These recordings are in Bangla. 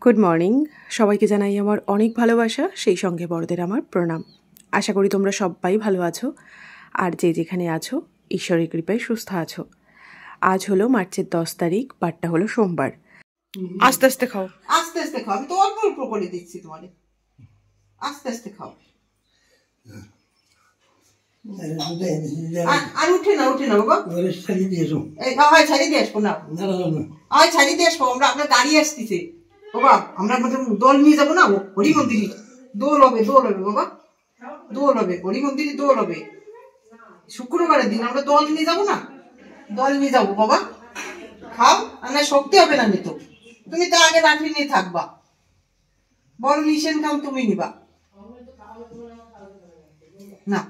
Good morning. সবাইকে জানাই আমার অনেক ভালোবাসা, সেই সঙ্গে বড়দের আমার প্রণাম। আশা করি তোমরা সবাই ভালো আছো, আর যে যেখানে আছো ঈশ্বরের কৃপায় সুস্থ আছো। আজ হলো মার্চের 10 তারিখ, বারটা হলো সোমবার। আস্তে আস্তে খাও, আস্তে আস্তে খাও। আমি তো অল্প অল্প করে দিচ্ছি তোমারে, আস্তে আস্তে খাও। আর উঠে না বাবা, ছাড়িয়ে দিয়ে আসবো। ছাড়িয়ে দিয়ে আসবো না, ছাড়িয়ে দিয়ে আসবো। আমরা দাঁড়িয়ে আসতেছি বাবা, আমরা দল নিয়ে যাবো না হরি মন্দিরে। দোল হবে বাবা, দোল হবে হরি মন্দিরে, দোল হবে শুক্রবারের দিন। আমরা দল নিয়ে যাবো না, দল নিয়ে যাবো বাবা। খাও, না শক্তি হবে না নিত। তুমি তো আগে লাঠি নিয়ে থাকবা, বড় নিশেন খাও তুমি নিবা না।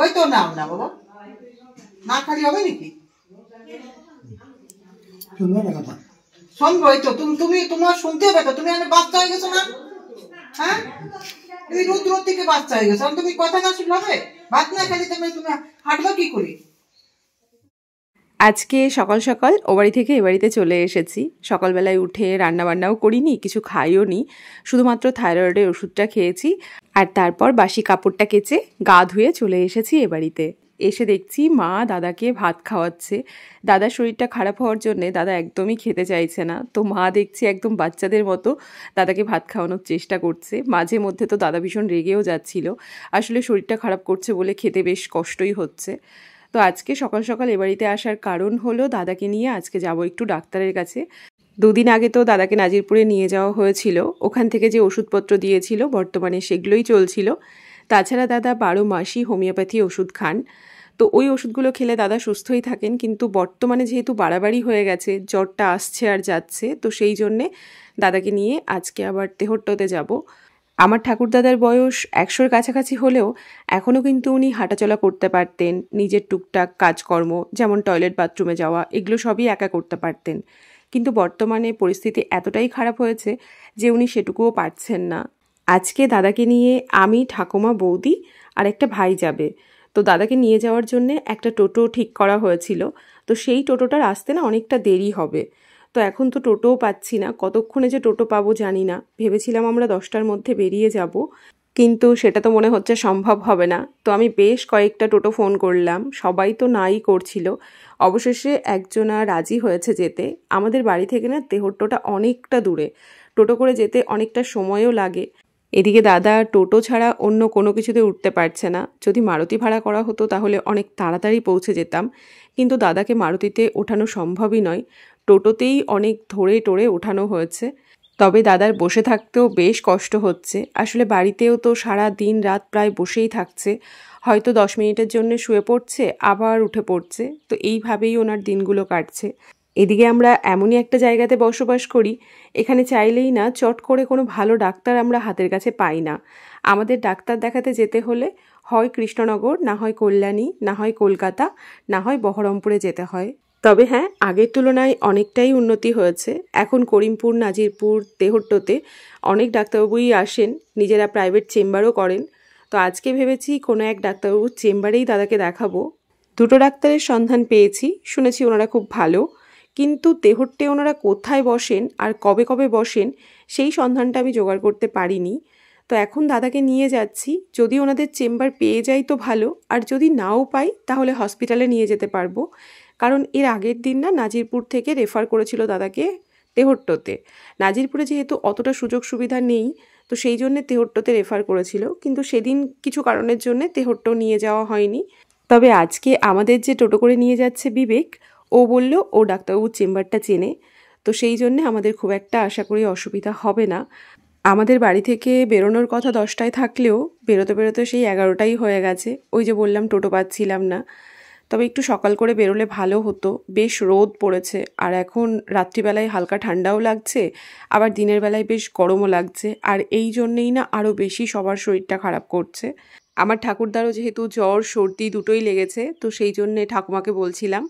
ওই তো নাও না বাবা, না খালি হবে নাকি? শুনবো, ওই তো তুমি তোমার শুনতে হবে তো। তুমি অনেক বাচ্চা হয়ে গেছো না, হ্যাঁ? তুমি রুদ্র থেকে বাচ্চা হয়ে গেছো, তুমি কথা না শুনলে হবে? ভাত না খালি তুমি হাঁটবা কি করে? আজকে সকাল সকাল ও বাড়ি থেকে এ বাড়িতে চলে এসেছি। সকালবেলায় উঠে রান্নাবান্নাও করিনি, কিছু খাইও নি, শুধুমাত্র থাইরয়েডের ওষুধটা খেয়েছি। আর তারপর বাসি কাপড়টা কেচে গা ধুয়ে চলে এসেছি এ বাড়িতে। এসে দেখছি মা দাদাকে ভাত খাওয়াচ্ছে। দাদার শরীরটা খারাপ হওয়ার জন্যে দাদা একদমই খেতে চাইছে না, তো মা দেখছি একদম বাচ্চাদের মতো দাদাকে ভাত খাওয়ানোর চেষ্টা করছে। মাঝে মধ্যে তো দাদা ভীষণ রেগেও যাচ্ছিল, আসলে শরীরটা খারাপ করছে বলে খেতে বেশ কষ্টই হচ্ছে। তো আজকে সকাল সকাল এ বাড়িতে আসার কারণ হলো দাদাকে নিয়ে আজকে যাব একটু ডাক্তারের কাছে। দুদিন আগে তো দাদাকে নাজিরপুরে নিয়ে যাওয়া হয়েছিল, ওখান থেকে যে ওষুধপত্র দিয়েছিল বর্তমানে সেগুলোই চলছিল। তাছাড়া দাদা 12 মাসই হোমিওপ্যাথি ওষুধ খান, তো ওই ওষুধগুলো খেলে দাদা সুস্থই থাকেন। কিন্তু বর্তমানে যেহেতু বাড়াবাড়ি হয়ে গেছে, জ্বরটা আসছে আর যাচ্ছে, তো সেই জন্যে দাদাকে নিয়ে আজকে আবার তেহট্টতে যাব। আমার ঠাকুরদাদার বয়স 100-র কাছাকাছি হলেও এখনও কিন্তু উনি হাঁটাচলা করতে পারতেন, নিজের টুকটাক কাজকর্ম যেমন টয়লেট বাথরুমে যাওয়া এগুলো সবই একা করতে পারতেন। কিন্তু বর্তমানে পরিস্থিতি এতটাই খারাপ হয়েছে যে উনি সেটুকুও পারছেন না। আজকে দাদাকে নিয়ে আমি, ঠাকুমা, বৌদি আর একটা ভাই যাবে। তো দাদাকে নিয়ে যাওয়ার জন্যে একটা টোটো ঠিক করা হয়েছিল, তো সেই টোটোটার আসতে না অনেকটা দেরি হবে। তো এখন তো টোটোও পাচ্ছি না, কতক্ষণে যে টোটো পাবো জানি না। ভেবেছিলাম আমরা 10টার মধ্যে বেরিয়ে যাব, কিন্তু সেটা তো মনে হচ্ছে সম্ভব হবে না। তো আমি বেশ কয়েকটা টোটো ফোন করলাম, সবাই তো নাই করছিল। অবশেষে একজনা রাজি হয়েছে যেতে। আমাদের বাড়ি থেকে না তেহট্টটা অনেকটা দূরে, টোটো করে যেতে অনেকটা সময়ও লাগে। এদিকে দাদা টোটো ছাড়া অন্য কোনো কিছুতে উঠতে পারছে না। যদি মারুতি ভাড়া করা হতো তাহলে অনেক তাড়াতাড়ি পৌঁছে যেতাম, কিন্তু দাদাকে মারুতিতে ওঠানো সম্ভবই নয়। টোটোতেই অনেক ধরে টোরে ওঠানো হয়েছে। তবে দাদার বসে থাকতেও বেশ কষ্ট হচ্ছে। আসলে বাড়িতেও তো সারা দিন রাত প্রায় বসেই থাকছে, হয়তো 10 মিনিটের জন্য শুয়ে পড়ছে, আবার উঠে পড়ছে, তো এইভাবেই ওনার দিনগুলো কাটছে। এদিকে আমরা এমনই একটা জায়গাতে বসবাস করি, এখানে চাইলেই না চট করে কোনো ভালো ডাক্তার আমরা হাতের কাছে পাই না। আমাদের ডাক্তার দেখাতে যেতে হলে হয় কৃষ্ণনগর, না হয় কল্যাণী, না হয় কলকাতা, না হয় বহরমপুরে যেতে হয়। তবে হ্যাঁ, আগের তুলনায় অনেকটাই উন্নতি হয়েছে। এখন করিমপুর, নাজিরপুর, তেহট্টতে অনেক ডাক্তারবাবুই আসেন, নিজেরা প্রাইভেট চেম্বারও করেন। তো আজকে ভেবেছি কোনো এক ডাক্তারবাবুর চেম্বারেই দাদাকে দেখাবো। দুটো ডাক্তারের সন্ধান পেয়েছি, শুনেছি ওনারা খুব ভালো, কিন্তু তেহট্টে ওনারা কোথায় বসেন আর কবে কবে বসেন সেই সন্ধানটা আমি জোগাড় করতে পারিনি। তো এখন দাদাকে নিয়ে যাচ্ছি, যদি ওনাদের চেম্বার পেয়ে যাই তো ভালো, আর যদি নাও পাই তাহলে হসপিটালে নিয়ে যেতে পারবো। কারণ এর আগের দিন না নাজিরপুর থেকে রেফার করেছিল দাদাকে তেহট্টতে। নাজিরপুরে যেহেতু অতটা সুযোগ সুবিধা নেই, তো সেই জন্যে তেহট্টতে রেফার করেছিল, কিন্তু সেদিন কিছু কারণের জন্য তেহট্ট নিয়ে যাওয়া হয়নি। তবে আজকে আমাদের যে টোটো করে নিয়ে যাচ্ছে বিবেক, ও বলল ও ডাক্তারবাবুর চেম্বারটা চেনে, তো সেই জন্যে আমাদের খুব একটা আশা করি অসুবিধা হবে না। আমাদের বাড়ি থেকে বেরোনোর কথা 10টায় থাকলেও বেরোতে বেরোতে সেই 11টাই হয়ে গেছে। ওই যে বললাম টোটো পাচ্ছিলাম না। তবে একটু সকাল করে বেরোলে ভালো হতো, বেশ রোদ পড়েছে, আর এখন রাত্রিবেলায় হালকা ঠান্ডাও লাগছে, আবার দিনের বেলায় বেশ গরমও লাগছে, আর এই জন্যেই না আরও বেশি সবার শরীরটা খারাপ করছে। আমার ঠাকুরদারও যেহেতু জ্বর সর্দি দুটোই লেগেছে, তো সেই জন্যে ঠাকুমাকে বলছিলাম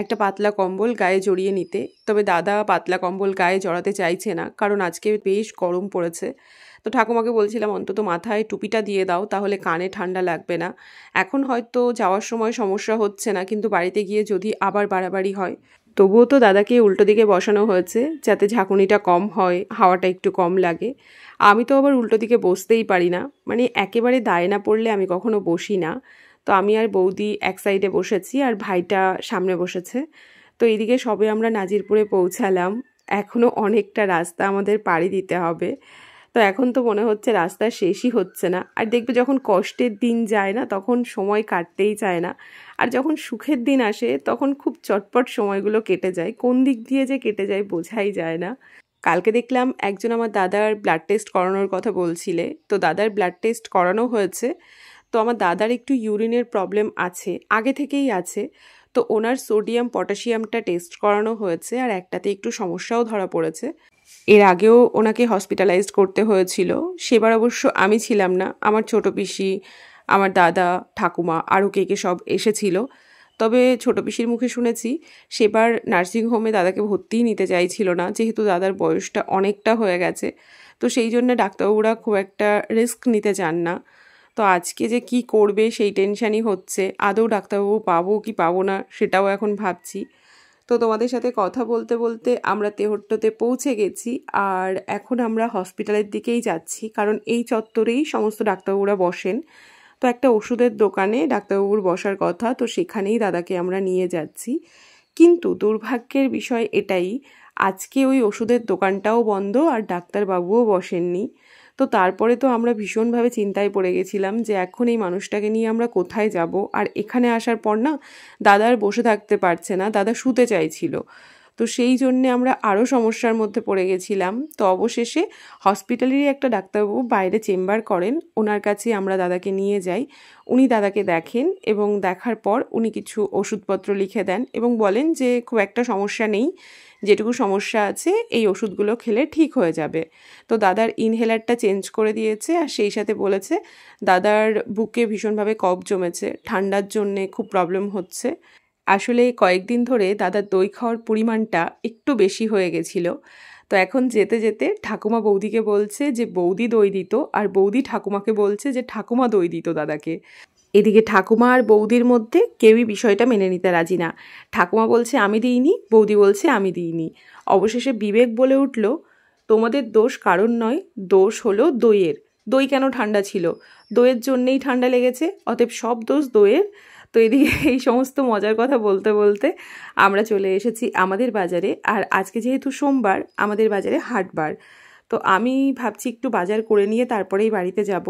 একটা পাতলা কম্বল গায়ে জড়িয়ে নিতে। তবে দাদা পাতলা কম্বল গায়ে জড়াতে চাইছে না, কারণ আজকে বেশ গরম পড়েছে। তো ঠাকুমাকে বলছিলাম অন্তত মাথায় টুপিটা দিয়ে দাও, তাহলে কানে ঠান্ডা লাগবে না। এখন হয়তো যাওয়ার সময় সমস্যা হচ্ছে না, কিন্তু বাড়িতে গিয়ে যদি আবার বাড়াবাড়ি হয়। তবুও তো দাদাকে উল্টো দিকে বসানো হয়েছে যাতে ঝাঁকুনিটা কম হয়, হাওয়াটা একটু কম লাগে। আমি তো আবার উল্টো দিকে বসতেই পারি না, মানে একেবারে দায় না পড়লে আমি কখনো বসি না। তো আমি আর বৌদি এক সাইডে বসেছি আর ভাইটা সামনে বসেছে। তো এইদিকে সবে আমরা নাজিরপুরে পৌঁছালাম, এখনও অনেকটা রাস্তা আমাদের পাড়ি দিতে হবে। তো এখন তো মনে হচ্ছে রাস্তা শেষই হচ্ছে না। আর দেখবে যখন কষ্টের দিন যায় না তখন সময় কাটতেই চায় না, আর যখন সুখের দিন আসে তখন খুব চটপট সময়গুলো কেটে যায়, কোন দিক দিয়ে যে কেটে যায় বোঝাই যায় না। কালকে দেখলাম একজন আমার দাদার ব্লাড টেস্ট করানোর কথা বলছিলে, তো দাদার ব্লাড টেস্ট করানো হয়েছে। তো আমার দাদার একটু ইউরিনের প্রবলেম আছে, আগে থেকেই আছে। তো ওনার সোডিয়াম পটাশিয়ামটা টেস্ট করানো হয়েছে, আর একটাতে একটু সমস্যাও ধরা পড়েছে। এর আগেও ওনাকে হসপিটালাইজড করতে হয়েছিল, সেবার অবশ্য আমি ছিলাম না, আমার ছোট পিসি, আমার দাদা, ঠাকুমা আরও কে সব এসেছিল। তবে ছোট পিসির মুখে শুনেছি সেবার নার্সিংহোমে দাদাকে ভর্তিই নিতে চাইছিল না, যেহেতু দাদার বয়সটা অনেকটা হয়ে গেছে। তো সেই জন্য ডাক্তারবাবুরা খুব একটা রিস্ক নিতে চান না। তো আজকে যে কি করবে সেই টেনশানই হচ্ছে, আদৌ ডাক্তারবাবু পাবো কি পাবো না সেটাও এখন ভাবছি। তো তোমাদের সাথে কথা বলতে বলতে আমরা তেহট্টতে পৌঁছে গেছি, আর এখন আমরা হসপিটালের দিকেই যাচ্ছি, কারণ এই চত্বরেই সমস্ত ডাক্তারবাবুরা বসেন। তো একটা ওষুধের দোকানে ডাক্তারবাবুর বসার কথা, তো সেখানেই দাদাকে আমরা নিয়ে যাচ্ছি। কিন্তু দুর্ভাগ্যের বিষয় এটাই, আজকে ওই ওষুধের দোকানটাও বন্ধ আর ডাক্তারবাবুও বসেননি। তো তারপরে তো আমরা ভীষণভাবে চিন্তায় পড়ে গেছিলাম যে এখন এই মানুষটাকে নিয়ে আমরা কোথায় যাব। আর এখানে আসার পর না দাদা আর বসে থাকতে পারছে না, দাদা শুতে চাইছিল। তো সেই জন্যে আমরা আরও সমস্যার মধ্যে পড়ে গেছিলাম। তো অবশেষে হসপিটালেরই একটা ডাক্তারবাবু বাইরে চেম্বার করেন, ওনার কাছে আমরা দাদাকে নিয়ে যাই। উনি দাদাকে দেখেন এবং দেখার পর উনি কিছু ওষুধপত্র লিখে দেন এবং বলেন যে খুব একটা সমস্যা নেই, যেটুকু সমস্যা আছে এই ওষুধগুলো খেলে ঠিক হয়ে যাবে। তো দাদার ইনহেলারটা চেঞ্জ করে দিয়েছে, আর সেই সাথে বলেছে দাদার বুকে ভীষণভাবে কফ জমেছে, ঠান্ডার জন্যে খুব প্রবলেম হচ্ছে। আসলে কয়েকদিন ধরে দাদার দই খাওয়ার পরিমাণটা একটু বেশি হয়ে গেছিল। তো এখন যেতে যেতে ঠাকুমা বৌদিকে বলছে যে বৌদি দই দিত, আর বৌদি ঠাকুমাকে বলছে যে ঠাকুমা দই দিত দাদাকে। এদিকে ঠাকুমা আর বৌদির মধ্যে কেউই বিষয়টা মেনে নিতে রাজি না। ঠাকুমা বলছে আমি দিইনি, বৌদি বলছে আমি দিইনি। অবশেষে বিবেক বলে উঠল, তোমাদের দোষ কারণ নয়, দোষ হলো দইয়ের। দই কেন ঠান্ডা ছিল? দইয়ের জন্যেই ঠান্ডা লেগেছে, অতএব সব দোষ দইয়ের। তো এদিকে এই সমস্ত মজার কথা বলতে বলতে আমরা চলে এসেছি আমাদের বাজারে। আর আজকে যেহেতু সোমবার, আমাদের বাজারে হাটবার। তো আমি ভাবছি একটু বাজার করে নিয়ে তারপরেই বাড়িতে যাব।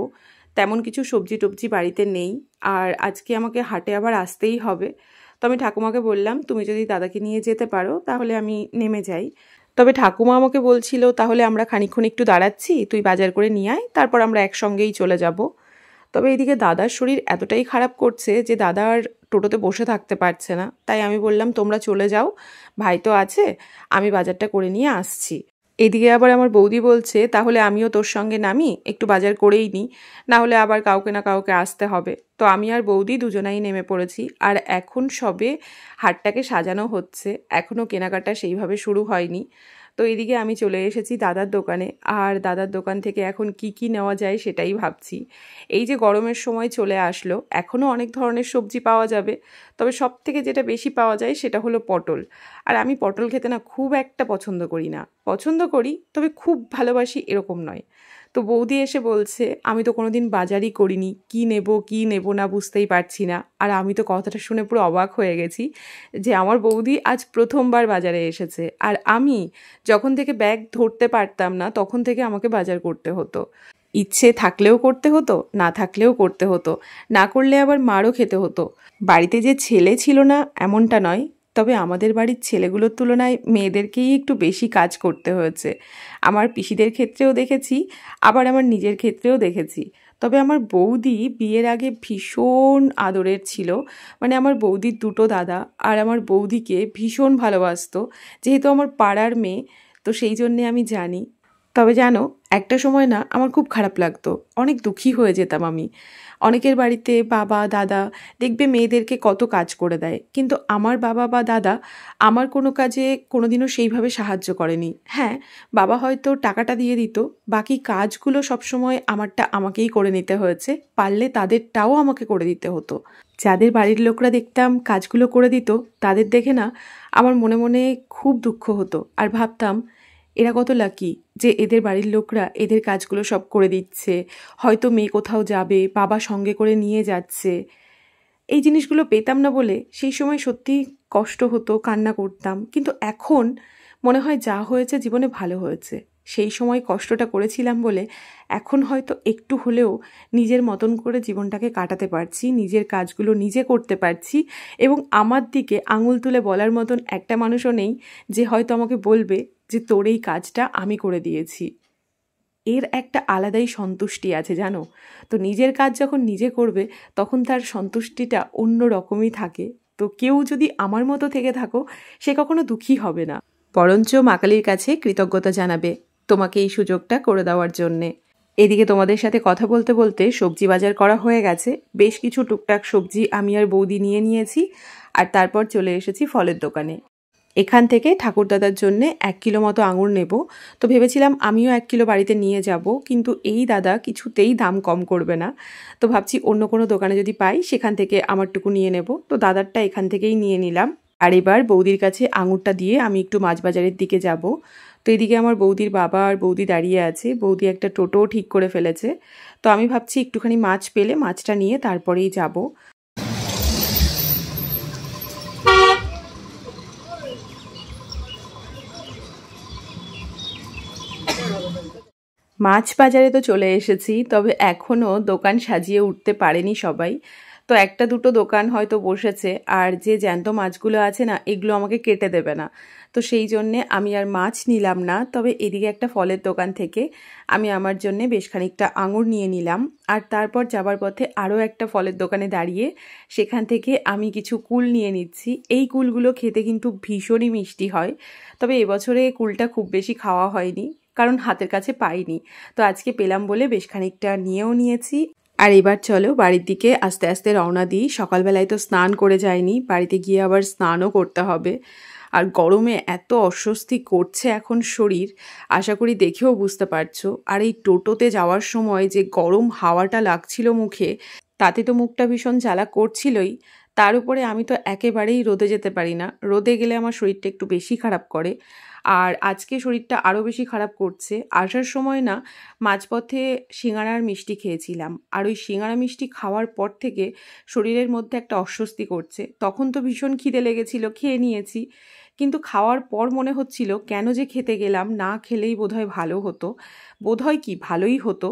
তেমন কিছু সবজি টবজি বাড়িতে নেই, আর আজকে আমাকে হাটে আবার আসতেই হবে। তো আমি ঠাকুমাকে বললাম তুমি যদি দাদাকে নিয়ে যেতে পারো তাহলে আমি নেমে যাই। তবে ঠাকুমা আমাকে বলছিল তাহলে আমরা খানিকক্ষণ একটু দাঁড়াচ্ছি, তুই বাজার করে নিয়ে আয়, তারপর আমরা একসঙ্গেই চলে যাব। তবে এদিকে দাদার শরীর এতটাই খারাপ করছে যে দাদা আর টোটোতে বসে থাকতে পারছে না। তাই আমি বললাম তোমরা চলে যাও, ভাই তো আছে, আমি বাজারটা করে নিয়ে আসছি। এদিকে আবার আমার বৌদি বলছে তাহলে আমিও তোর সঙ্গে নামি, একটু বাজার করেই নিই, না হলে আবার কাউকে না কাউকে আসতে হবে। তো আমি আর বৌদি দুজনাই নেমে পড়েছি। আর এখন সবে হাটটাকে সাজানো হচ্ছে, এখনও কেনাকাটা সেইভাবে শুরু হয়নি। তো এদিকে আমি চলে এসেছি দাদার দোকানে, আর দাদার দোকান থেকে এখন কি নেওয়া যায় সেটাই ভাবছি। এই যে গরমের সময় চলে আসলো, এখনও অনেক ধরনের সবজি পাওয়া যাবে, তবে সব থেকে যেটা বেশি পাওয়া যায় সেটা হলো পটল। আর আমি পটল খেতে না খুব একটা পছন্দ করি না, পছন্দ করি তবে খুব ভালোবাসি এরকম নয়। তো বৌদি এসে বলছে আমি তো কোনোদিন বাজারই করিনি, কি নেব না বুঝতেই পারছি না। আর আমি তো কথাটা শুনে পুরো অবাক হয়ে গেছি যে আমার বৌদি আজ প্রথমবার বাজারে এসেছে, আর আমি যখন থেকে ব্যাগ ধরতে পারতাম না তখন থেকে আমাকে বাজার করতে হতো। ইচ্ছে থাকলেও করতে হতো, না থাকলেও করতে হতো, না করলে আবার মারও খেতে হতো। বাড়িতে যে ছেলে ছিল না এমনটা নয়, তবে আমাদের বাড়ির ছেলেগুলোর তুলনায় মেয়েদেরকেই একটু বেশি কাজ করতে হয়েছে। আমার পিসিদের ক্ষেত্রেও দেখেছি, আবার আমার নিজের ক্ষেত্রেও দেখেছি। তবে আমার বৌদি বিয়ের আগে ভীষণ আদরের ছিল, মানে আমার বৌদির দুটো দাদা আর আমার বৌদিকে ভীষণ ভালোবাসতো। যেহেতু আমার পাড়ার মেয়ে, তো সেই জন্যে আমি জানি। তবে জানো, একটা সময় না আমার খুব খারাপ লাগতো, অনেক দুঃখী হয়ে যেতাম আমি। অনেকের বাড়িতে বাবা দাদা দেখবে মেয়েদেরকে কত কাজ করে দেয়, কিন্তু আমার বাবা বা দাদা আমার কোনো কাজে কোনোদিনও সেইভাবে সাহায্য করেনি। হ্যাঁ, বাবা হয়তো টাকাটা দিয়ে দিত, বাকি কাজগুলো সবসময় আমারটা আমাকেই করে নিতে হয়েছে, পারলে তাদেরটাও আমাকে করে দিতে হতো। যাদের বাড়ির লোকরা দেখতাম কাজগুলো করে দিত, তাদের দেখে না আমার মনে মনে খুব দুঃখ হতো, আর ভাবতাম এরা কত লাকি যে এদের বাড়ির লোকরা এদের কাজগুলো সব করে দিচ্ছে। হয়তো মেয়ে কোথাও যাবে, বাবা সঙ্গে করে নিয়ে যাচ্ছে। এই জিনিসগুলো পেতাম না বলে সেই সময় সত্যি কষ্ট হতো, কান্না করতাম। কিন্তু এখন মনে হয় যা হয়েছে জীবনে ভালো হয়েছে। সেই সময় কষ্টটা করেছিলাম বলে এখন হয়তো একটু হলেও নিজের মতন করে জীবনটাকে কাটাতে পারছি, নিজের কাজগুলো নিজে করতে পারছি, এবং আমার দিকে আঙুল তুলে বলার মতন একটা মানুষও নেই যে হয়তো আমাকে বলবে যে তোর এই কাজটা আমি করে দিয়েছি। এর একটা আলাদাই সন্তুষ্টি আছে জানো। তো নিজের কাজ যখন নিজে করবে তখন তার সন্তুষ্টিটা অন্য রকমই থাকে। তো কেউ যদি আমার মতো থেকে থাকো, সে কখনো দুঃখী হবে না, বরঞ্চ মা কালীর কাছে কৃতজ্ঞতা জানাবে তোমাকে এই সুযোগটা করে দেওয়ার জন্যে। এদিকে তোমাদের সাথে কথা বলতে বলতে সবজি বাজার করা হয়ে গেছে। বেশ কিছু টুকটাক সবজি আমি আর বৌদি নিয়ে নিয়েছি, আর তারপর চলে এসেছি ফলের দোকানে। এখান থেকে ঠাকুরদাদার জন্যে 1 কিলো মতো আঙুর নেব। তো ভেবেছিলাম আমিও 1 কিলো বাড়িতে নিয়ে যাব, কিন্তু এই দাদা কিছুতেই দাম কম করবে না। তো ভাবছি অন্য কোনো দোকানে যদি পাই সেখান থেকে আমারটুকু নিয়ে নেব। তো দাদারটা এখান থেকেই নিয়ে নিলাম। আর এবার বৌদির কাছে আঙুরটা দিয়ে আমি একটু মাছ বাজারের দিকে যাব। তো এদিকে আমার বৌদির বাবা আর বৌদি দাঁড়িয়ে আছে। বৌদি একটা টোটোও ঠিক করে ফেলেছে। তো আমি ভাবছি একটুখানি মাছ পেলে মাছটা নিয়ে তারপরেই যাব। মাছ বাজারে তো চলে এসেছি, তবে এখনও দোকান সাজিয়ে উঠতে পারেনি সবাই। তো একটা দুটো দোকান হয়তো বসেছে, আর যে জ্যান্ত মাছগুলো আছে না, এগুলো আমাকে কেটে দেবে না। তো সেই জন্যে আমি আর মাছ নিলাম না। তবে এদিকে একটা ফলের দোকান থেকে আমি আমার জন্যে বেশ খানিকটা আঙুর নিয়ে নিলাম। আর তারপর যাবার পথে আরও একটা ফলের দোকানে দাঁড়িয়ে সেখান থেকে আমি কিছু কুল নিয়ে নিচ্ছি। এই কুলগুলো খেতে কিন্তু ভীষণই মিষ্টি হয়। তবে এবছরে কুলটা খুব বেশি খাওয়া হয়নি, কারণ হাতের কাছে পাইনি। তো আজকে পেলাম বলে বেশ খানিকটা নিয়েও নিয়েছি। আর এবার চলো বাড়ির দিকে আস্তে আস্তে রওনা দিই। সকালবেলায় তো স্নান করে যাইনি, বাড়িতে গিয়ে আবার স্নানও করতে হবে। আর গরমে এত অস্বস্তি করছে এখন শরীর, আশা করি দেখেও বুঝতে পারছো। আর এই টোটোতে যাওয়ার সময় যে গরম হাওয়াটা লাগছিল মুখে, তাতে তো মুখটা ভীষণ জ্বালা করছিলই। তার উপরে আমি তো একেবারেই রোদে যেতে পারি না, রোদে গেলে আমার শরীরটা একটু বেশি খারাপ করে। আর আজকে শরীরটা আরও বেশি খারাপ করছে। আসার সময় না মাঝপথে সিঙ্গাড়ার মিষ্টি খেয়েছিলাম, আর ওই সিঙ্গাড়া মিষ্টি খাওয়ার পর থেকে শরীরের মধ্যে একটা অস্বস্তি করছে। তখন তো ভীষণ খিদে লেগেছিল, খেয়ে নিয়েছি, কিন্তু খাওয়ার পর মনে হচ্ছিল কেন যে খেতে গেলাম, না খেলেই বোধহয় ভালো হতো। বোধহয় কি ভালোই হতো।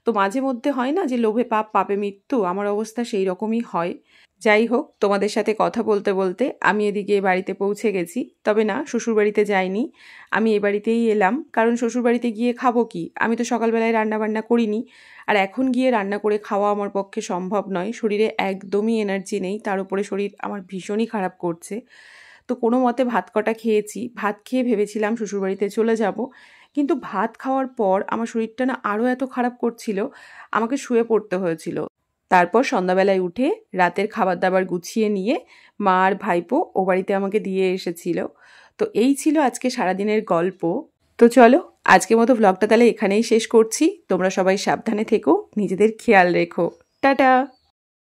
তো মাঝে মধ্যে হয় না যে লোভে পাপ পাপে মৃত্যু, আমার অবস্থা সেই রকমই হয়। যাই হোক, তোমাদের সাথে কথা বলতে বলতে আমি এদিকে বাড়িতে পৌঁছে গেছি। তবে না, শ্বশুরবাড়িতে যাইনি, আমি এ বাড়িতেই এলাম। কারণ শ্বশুরবাড়িতে গিয়ে খাবো কি, আমি তো সকালবেলায় রান্নাবান্না করিনি। আর এখন গিয়ে রান্না করে খাওয়া আমার পক্ষে সম্ভব নয়, শরীরে একদমই এনার্জি নেই, তার উপরে শরীর আমার ভীষণই খারাপ করছে। তো কোনো মতে ভাত কটা খেয়েছি। ভাত খেয়ে ভেবেছিলাম শ্বশুরবাড়িতে চলে যাব, কিন্তু ভাত খাওয়ার পর আমার শরীরটা না আরও এত খারাপ করছিল, আমাকে শুয়ে পড়তে হয়েছিল। তারপর সন্ধ্যাবেলায় উঠে রাতের খাবার দাবার গুছিয়ে নিয়ে মা আর ভাইপো ও বাড়িতে আমাকে দিয়ে এসেছিল। তো এই ছিল আজকে সারাদিনের গল্প। তো চলো আজকের মতো ব্লগটা তাহলে এখানেই শেষ করছি। তোমরা সবাই সাবধানে থেকো, নিজেদের খেয়াল রেখো। টাটা।